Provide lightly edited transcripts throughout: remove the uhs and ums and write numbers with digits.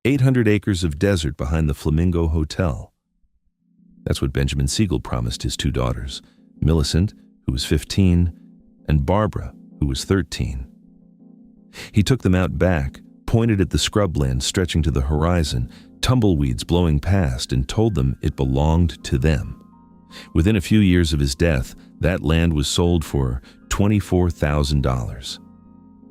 800 acres of desert behind the Flamingo Hotel. That's what Benjamin Siegel promised his two daughters, Millicent, who was 15, and Barbara, who was 13. He took them out back, pointed at the scrubland stretching to the horizon, tumbleweeds blowing past, and told them it belonged to them. Within a few years of his death, that land was sold for $24,000.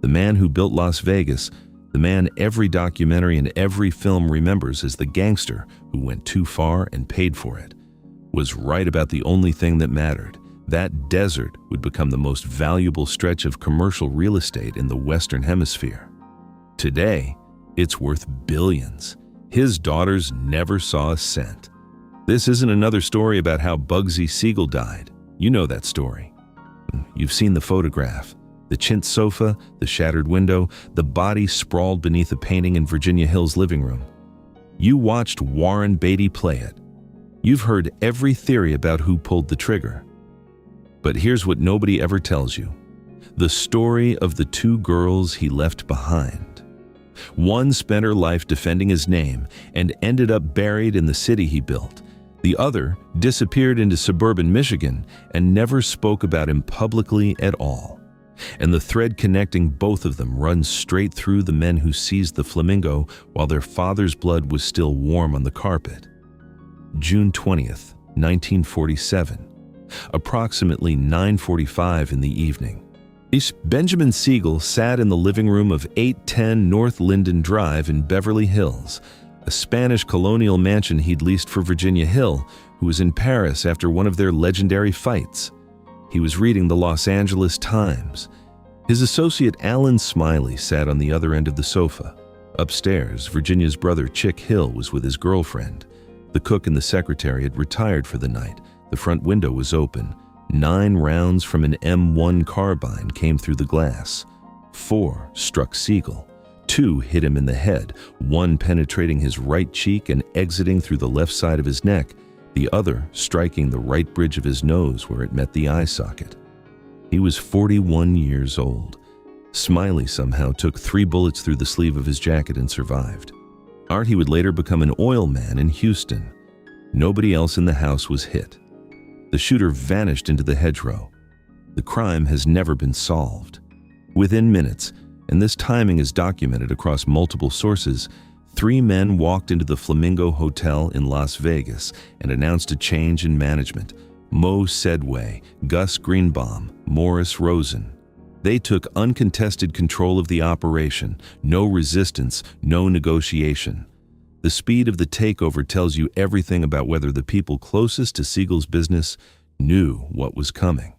The man who built Las Vegas, the man every documentary and every film remembers as the gangster who went too far and paid for it, was right about the only thing that mattered. That desert would become the most valuable stretch of commercial real estate in the Western Hemisphere. Today, it's worth billions. His daughters never saw a cent. This isn't another story about how Bugsy Siegel died. You know that story. You've seen the photograph. The chintz sofa, the shattered window, the body sprawled beneath a painting in Virginia Hills' living room. You watched Warren Beatty play it. You've heard every theory about who pulled the trigger. But here's what nobody ever tells you. The story of the two girls he left behind. One spent her life defending his name and ended up buried in the city he built. The other disappeared into suburban Michigan and never spoke about him publicly at all. And the thread connecting both of them runs straight through the men who seized the Flamingo while their father's blood was still warm on the carpet. June 20th, 1947. Approximately 9:45 in the evening. Benjamin Siegel sat in the living room of 810 North Linden Drive in Beverly Hills, a Spanish colonial mansion he'd leased for Virginia Hill, who was in Paris after one of their legendary fights. He was reading the Los Angeles Times. His associate Alan Smiley sat on the other end of the sofa. Upstairs, Virginia's brother Chick Hill was with his girlfriend. The cook and the secretary had retired for the night. The front window was open. 9 rounds from an M1 carbine came through the glass. 4 struck Siegel. 2 hit him in the head, one penetrating his right cheek and exiting through the left side of his neck, the other striking the right bridge of his nose where it met the eye socket. He was 41 years old. Smiley somehow took 3 bullets through the sleeve of his jacket and survived. Artie would later become an oil man in Houston. Nobody else in the house was hit. The shooter vanished into the hedgerow. The crime has never been solved. Within minutes, and this timing is documented across multiple sources, 3 men walked into the Flamingo Hotel in Las Vegas and announced a change in management. Mo Sedway, Gus Greenbaum, Morris Rosen. They took uncontested control of the operation. No resistance, no negotiation. The speed of the takeover tells you everything about whether the people closest to Siegel's business knew what was coming.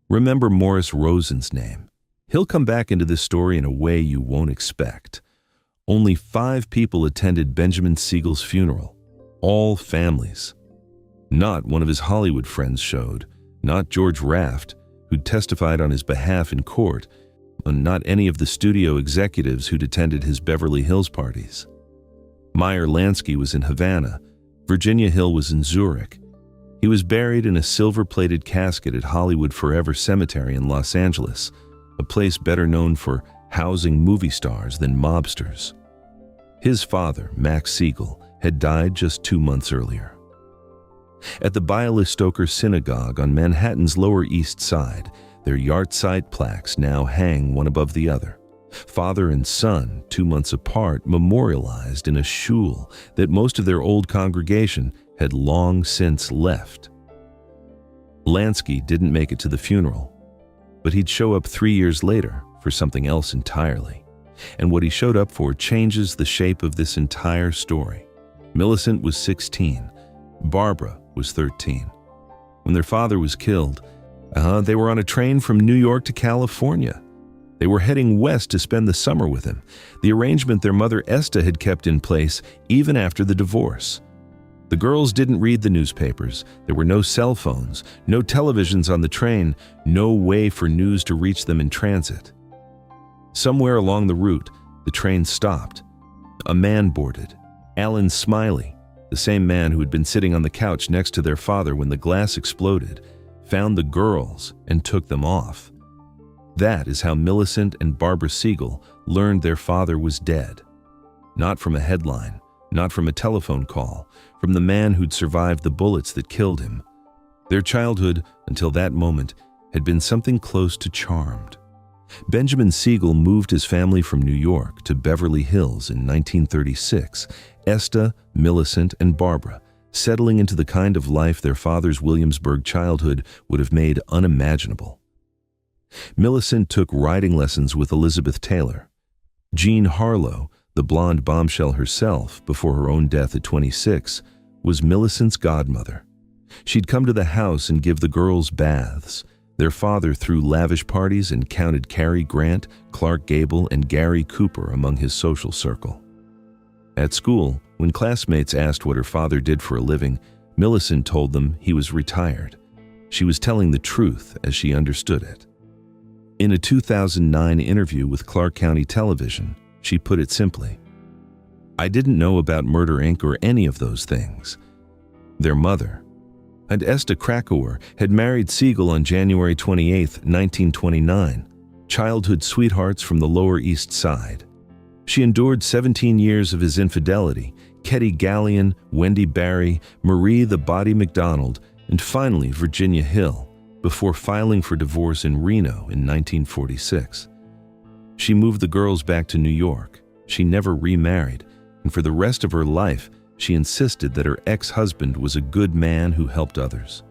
Remember Morris Rosen's name. He'll come back into this story in a way you won't expect. Only 5 people attended Benjamin Siegel's funeral, all families. Not one of his Hollywood friends showed, not George Raft, who'd testified on his behalf in court, and not any of the studio executives who'd attended his Beverly Hills parties. Meyer Lansky was in Havana. Virginia Hill was in Zurich. He was buried in a silver-plated casket at Hollywood Forever Cemetery in Los Angeles, a place better known for housing movie stars than mobsters. His father, Max Siegel, had died just 2 months earlier. At the Bialystoker Synagogue on Manhattan's Lower East Side, their yahrzeit plaques now hang one above the other. Father and son, 2 months apart, memorialized in a shul that most of their old congregation had long since left. Lansky didn't make it to the funeral, but he'd show up 3 years later for something else entirely. And what he showed up for changes the shape of this entire story. Millicent was 16. Barbara was 13. When their father was killed, they were on a train from New York to California. They were heading west to spend the summer with him, the arrangement their mother Esta had kept in place even after the divorce. The girls didn't read the newspapers. There were no cell phones, no televisions on the train, no way for news to reach them in transit. Somewhere along the route, the train stopped. A man boarded, Alan Smiley, the same man who had been sitting on the couch next to their father when the glass exploded, found the girls and took them off. That is how Millicent and Barbara Siegel learned their father was dead. Not from a headline, not from a telephone call, from the man who'd survived the bullets that killed him. Their childhood, until that moment, had been something close to charmed. Benjamin Siegel moved his family from New York to Beverly Hills in 1936, Esta, Millicent, and Barbara, settling into the kind of life their father's Williamsburg childhood would have made unimaginable. Millicent took riding lessons with Elizabeth Taylor. Jean Harlow, the blonde bombshell herself before her own death at 26, was Millicent's godmother. She'd come to the house and give the girls baths. Their father threw lavish parties and counted Cary Grant, Clark Gable, and Gary Cooper among his social circle. At school, when classmates asked what her father did for a living, Millicent told them he was retired. She was telling the truth as she understood it. In a 2009 interview with Clark County Television, she put it simply, "I didn't know about Murder, Inc. or any of those things." Their mother, and Esta Krakauer, had married Siegel on January 28, 1929, childhood sweethearts from the Lower East Side. She endured 17 years of his infidelity, Ketty Gallion, Wendy Barry, Marie the Body McDonald, and finally Virginia Hill, before filing for divorce in Reno in 1946. She moved the girls back to New York. She never remarried, and for the rest of her life, she insisted that her ex-husband was a good man who helped others.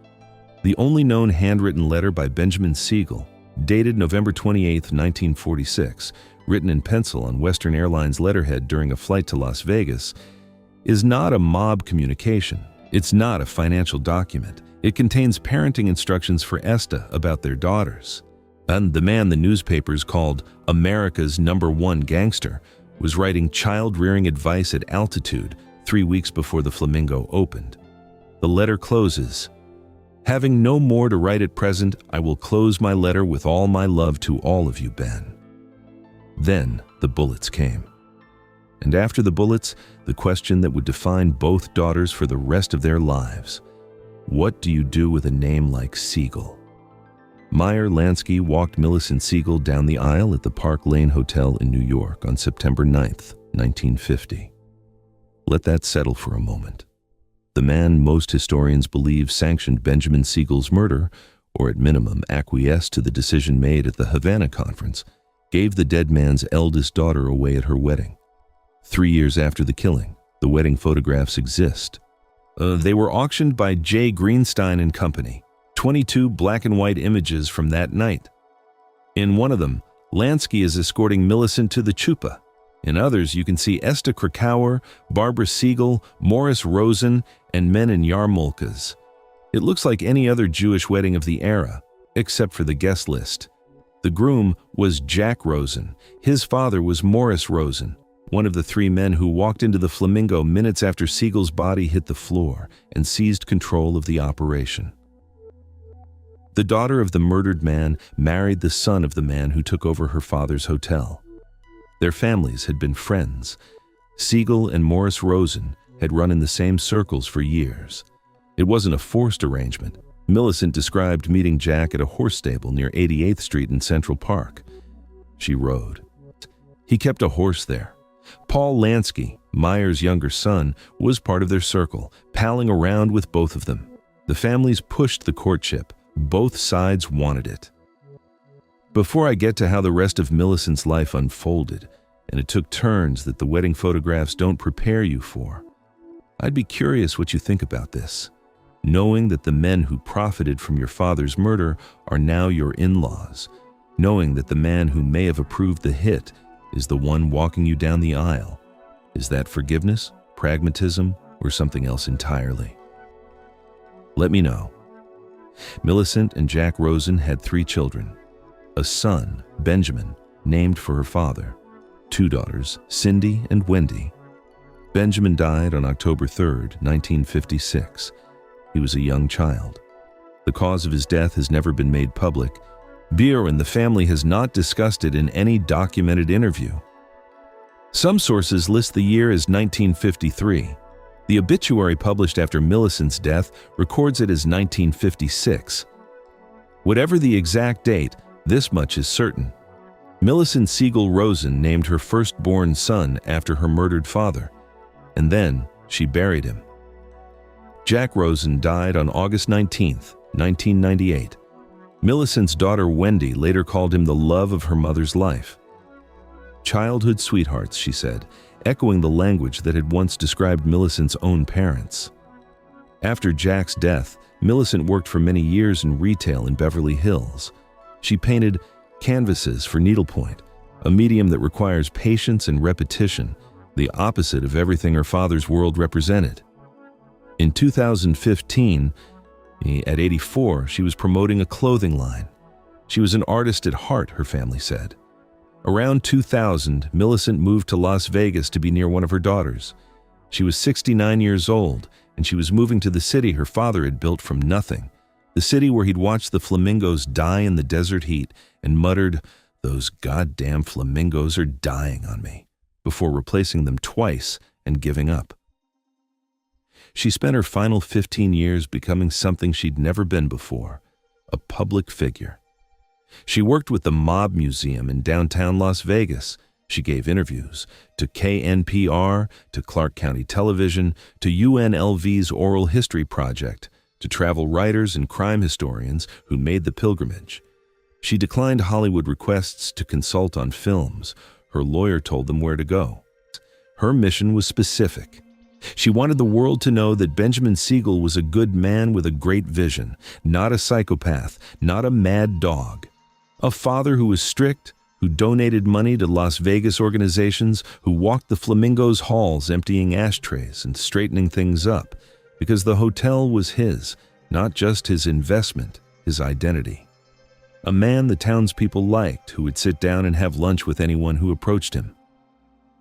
The only known handwritten letter by Benjamin Siegel, dated November 28, 1946, written in pencil on Western Airlines letterhead during a flight to Las Vegas, is not a mob communication. It's not a financial document. It contains parenting instructions for Esta about their daughters. And the man the newspapers called America's #1 gangster was writing child-rearing advice at altitude 3 weeks before the Flamingo opened. The letter closes, "Having no more to write at present, I will close my letter with all my love to all of you, Ben." Then the bullets came. And after the bullets, the question that would define both daughters for the rest of their lives. What do you do with a name like Siegel? Meyer Lansky walked Millicent Siegel down the aisle at the Park Lane Hotel in New York on September 9, 1950. Let that settle for a moment. The man most historians believe sanctioned Benjamin Siegel's murder, or at minimum acquiesced to the decision made at the Havana Conference, gave the dead man's eldest daughter away at her wedding. 3 years after the killing, the wedding photographs exist. They were auctioned by J. Greenstein and Company, 22 black and white images from that night. In one of them, Lansky is escorting Millicent to the chuppah. In others, you can see Esta Krakauer, Barbara Siegel, Morris Rosen, and men in yarmulkes. It looks like any other Jewish wedding of the era, except for the guest list. The groom was Jack Rosen. His father was Morris Rosen, one of the 3 men who walked into the Flamingo minutes after Siegel's body hit the floor and seized control of the operation. The daughter of the murdered man married the son of the man who took over her father's hotel. Their families had been friends. Siegel and Morris Rosen had run in the same circles for years. It wasn't a forced arrangement. Millicent described meeting Jack at a horse stable near 88th Street in Central Park. She rode. He kept a horse there. Paul Lansky, Meyer's younger son, was part of their circle, palling around with both of them. The families pushed the courtship. Both sides wanted it. Before I get to how the rest of Millicent's life unfolded, and it took turns that the wedding photographs don't prepare you for, I'd be curious what you think about this, knowing that the men who profited from your father's murder are now your in-laws, knowing that the man who may have approved the hit is the one walking you down the aisle. Is that forgiveness, pragmatism, or something else entirely? Let me know. Millicent and Jack Rosen had 3 children. A son, Benjamin, named for her father. 2 daughters, Cindy and Wendy. Benjamin died on October 3, 1956. He was a young child. The cause of his death has never been made public. Beer and the family has not discussed it in any documented interview. Some sources list the year as 1953. The obituary published after Millicent's death records it as 1956. Whatever the exact date, this much is certain. Millicent Siegel Rosen named her firstborn son after her murdered father, and then she buried him. Jack Rosen died on August 19, 1998. Millicent's daughter Wendy later called him the love of her mother's life. Childhood sweethearts, she said, echoing the language that had once described Millicent's own parents. After Jack's death, Millicent worked for many years in retail in Beverly Hills. She painted canvases for needlepoint, a medium that requires patience and repetition, the opposite of everything her father's world represented. In 2015, at 84, she was promoting a clothing line. She was an artist at heart, her family said. Around 2000, Millicent moved to Las Vegas to be near one of her daughters. She was 69 years old, and she was moving to the city her father had built from nothing, the city where he'd watched the flamingos die in the desert heat and muttered, "Those goddamn flamingos are dying on me," before replacing them twice and giving up. She spent her final 15 years becoming something she'd never been before, a public figure. She worked with the Mob Museum in downtown Las Vegas. She gave interviews to KNPR, to Clark County Television, to UNLV's Oral History Project, to travel writers and crime historians who made the pilgrimage. She declined Hollywood requests to consult on films. Her lawyer told them where to go. Her mission was specific. She wanted the world to know that Benjamin Siegel was a good man with a great vision, not a psychopath, not a mad dog. A father who was strict, who donated money to Las Vegas organizations, who walked the Flamingos halls emptying ashtrays and straightening things up, because the hotel was his, not just his investment, his identity. A man the townspeople liked, who would sit down and have lunch with anyone who approached him.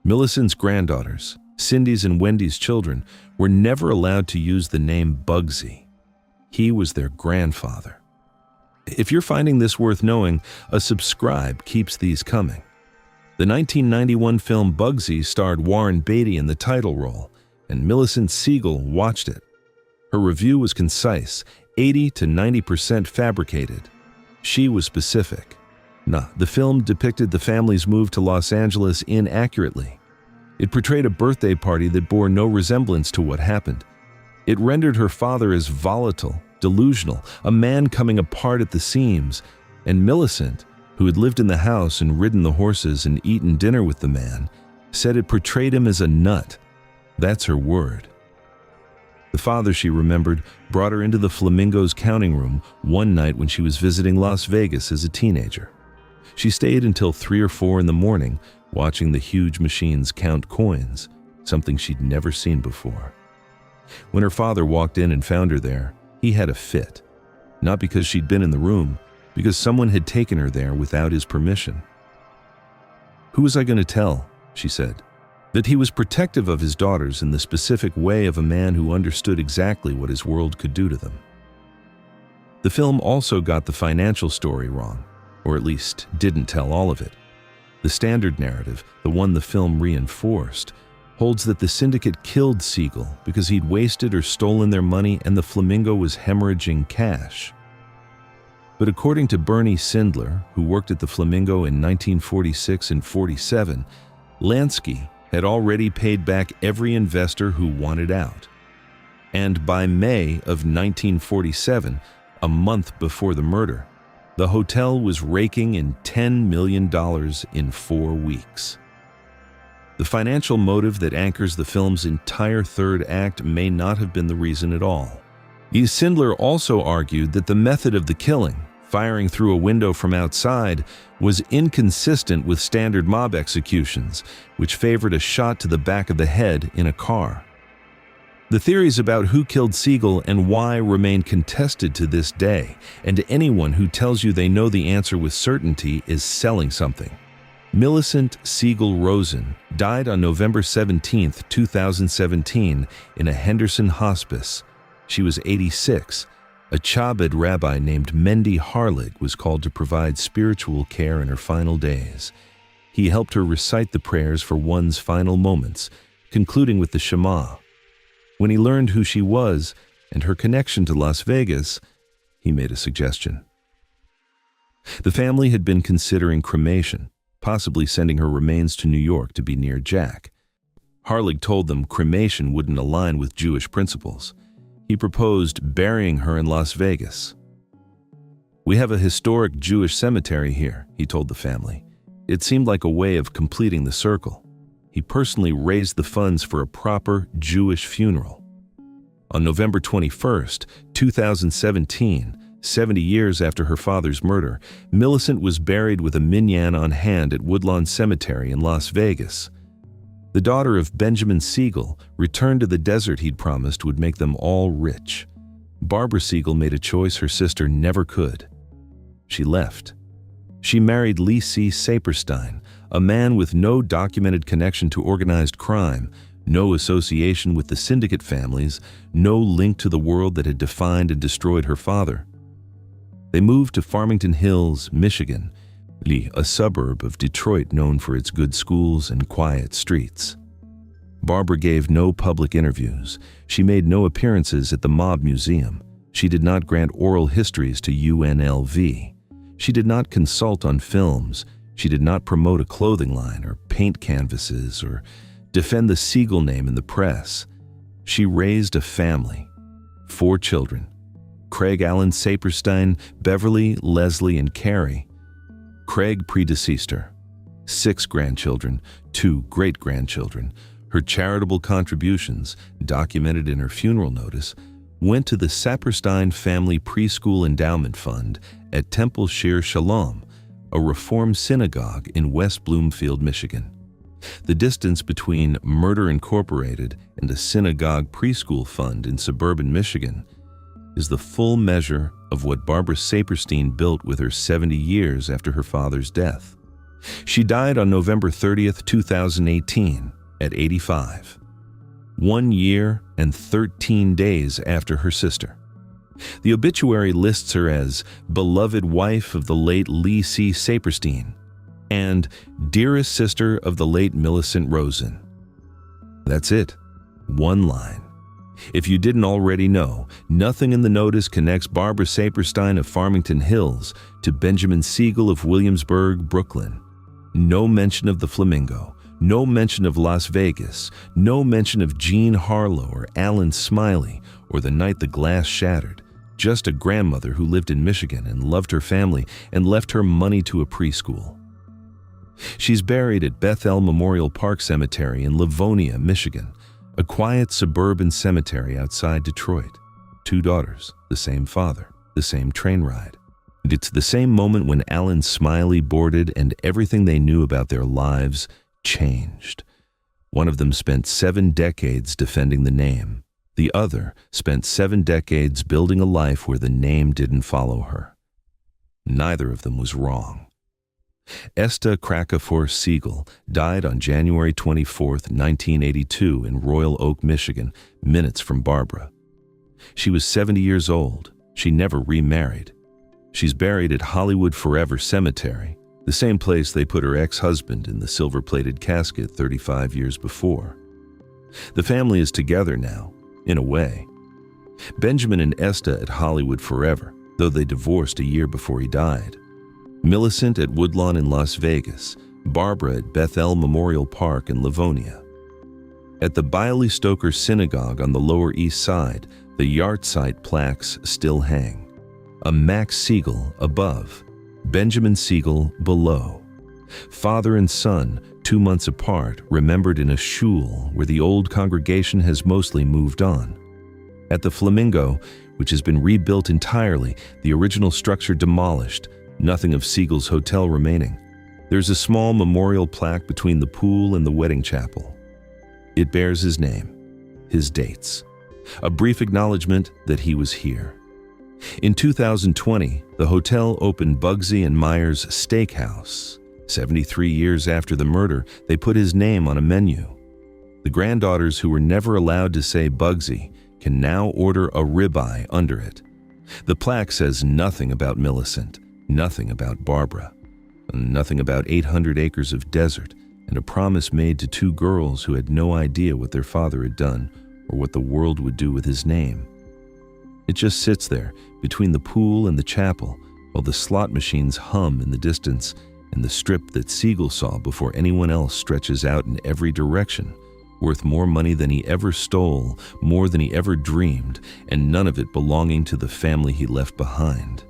Millicent's granddaughters, Cindy's and Wendy's children, were never allowed to use the name Bugsy. He was their grandfather. If you're finding this worth knowing, a subscribe keeps these coming. The 1991 film Bugsy starred Warren Beatty in the title role, and Millicent Siegel watched it. Her review was concise, 80 to 90% fabricated. She was specific. The film depicted the family's move to Los Angeles inaccurately. It portrayed a birthday party that bore no resemblance to what happened. It rendered her father as volatile, delusional, a man coming apart at the seams, and Millicent, who had lived in the house and ridden the horses and eaten dinner with the man, said it portrayed him as a nut. That's her word. The father, she remembered, brought her into the Flamingos counting room one night when she was visiting Las Vegas as a teenager. She stayed until 3 or 4 in the morning, watching the huge machines count coins, something she'd never seen before. When her father walked in and found her there, he had a fit. Not because she'd been in the room, because someone had taken her there without his permission. "Who was I going to tell?" she said. That he was protective of his daughters in the specific way of a man who understood exactly what his world could do to them. The film also got the financial story wrong, or at least didn't tell all of it. The standard narrative, the one the film reinforced, holds that the syndicate killed Siegel because he'd wasted or stolen their money and the Flamingo was hemorrhaging cash. But according to Bernie Sindler, who worked at the Flamingo in 1946 and 47, Lansky had already paid back every investor who wanted out. And by May of 1947, a month before the murder, the hotel was raking in $10 million in 4 weeks. The financial motive that anchors the film's entire third act may not have been the reason at all. Sindler also argued that the method of the killing, firing through a window from outside, was inconsistent with standard mob executions, which favored a shot to the back of the head in a car. The theories about who killed Siegel and why remain contested to this day, and anyone who tells you they know the answer with certainty is selling something. Millicent Siegel Rosen died on November 17, 2017, in a Henderson hospice. She was 86. A Chabad rabbi named Mendy Harlig was called to provide spiritual care in her final days. He helped her recite the prayers for one's final moments, concluding with the Shema. When he learned who she was and her connection to Las Vegas, he made a suggestion. The family had been considering cremation, possibly sending her remains to New York to be near Jack. Harlig told them cremation wouldn't align with Jewish principles. He proposed burying her in Las Vegas. "We have a historic Jewish cemetery here," he told the family. It seemed like a way of completing the circle. He personally raised the funds for a proper Jewish funeral. On November 21st, 2017, 70 years after her father's murder, Millicent was buried with a minyan on hand at Woodlawn Cemetery in Las Vegas. The daughter of Benjamin Siegel returned to the desert he'd promised would make them all rich. Barbara Siegel made a choice her sister never could. She left. She married Lee C. Saperstein, a man with no documented connection to organized crime, no association with the syndicate families, no link to the world that had defined and destroyed her father. They moved to Farmington Hills, Michigan, a suburb of Detroit known for its good schools and quiet streets. Barbara gave no public interviews. She made no appearances at the Mob Museum. She did not grant oral histories to UNLV. She did not consult on films. She did not promote a clothing line or paint canvases or defend the Siegel name in the press. She raised a family, 4 children: Craig Allen Saperstein, Beverly, Leslie, and Carrie. Craig predeceased her. 6 grandchildren, 2 great-grandchildren. Her charitable contributions, documented in her funeral notice, went to the Saperstein Family Preschool Endowment Fund at Temple Shir Shalom, a Reform synagogue in West Bloomfield, Michigan. The distance between Murder Incorporated and a synagogue preschool fund in suburban Michigan is the full measure of what Barbara Saperstein built with her 70 years after her father's death. She died on November 30th, 2018, at 85, 1 year and 13 days after her sister. The obituary lists her as beloved wife of the late Lee C. Saperstein and dearest sister of the late Millicent Rosen. That's it. 1 line. If you didn't already know, nothing in the notice connects Barbara Saperstein of Farmington Hills to Benjamin Siegel of Williamsburg, Brooklyn. No mention of the Flamingo, no mention of Las Vegas, no mention of Jean Harlow or Alan Smiley or the night the glass shattered. Just a grandmother who lived in Michigan and loved her family and left her money to a preschool. She's buried at Bethel Memorial Park Cemetery in Livonia, Michigan, a quiet suburban cemetery outside Detroit. 2 daughters, the same father, the same train ride. And it's the same moment when Alan Smiley boarded and everything they knew about their lives changed. One of them spent 7 decades defending the name. The other spent 7 decades building a life where the name didn't follow her. Neither of them was wrong. Esta Krakafor Siegel died on January 24, 1982 in Royal Oak, Michigan, minutes from Barbara. She was 70 years old. She never remarried. She's buried at Hollywood Forever Cemetery, the same place they put her ex-husband in the silver-plated casket 35 years before. The family is together now, in a way. Benjamin and Esta at Hollywood Forever, though they divorced a year before he died. Millicent at Woodlawn in Las Vegas, Barbara at Bethel Memorial Park in Livonia. At the Biley Stoker Synagogue on the Lower East Side, the yahrzeit plaques still hang. A Max Siegel above, Benjamin Siegel below. Father and son, 2 months apart, remembered in a shul where the old congregation has mostly moved on. At the Flamingo, which has been rebuilt entirely, the original structure demolished, nothing of Siegel's hotel remaining. There's a small memorial plaque between the pool and the wedding chapel. It bears his name, his dates, a brief acknowledgement that he was here. In 2020, the hotel opened Bugsy and Myers Steakhouse. 73 years after the murder, they put his name on a menu. The granddaughters who were never allowed to say Bugsy can now order a ribeye under it. The plaque says nothing about Millicent, nothing about Barbara, nothing about 800 acres of desert and a promise made to 2 girls who had no idea what their father had done or what the world would do with his name. It just sits there between the pool and the chapel while the slot machines hum in the distance and the strip that Siegel saw before anyone else stretches out in every direction, worth more money than he ever stole, more than he ever dreamed, and none of it belonging to the family he left behind.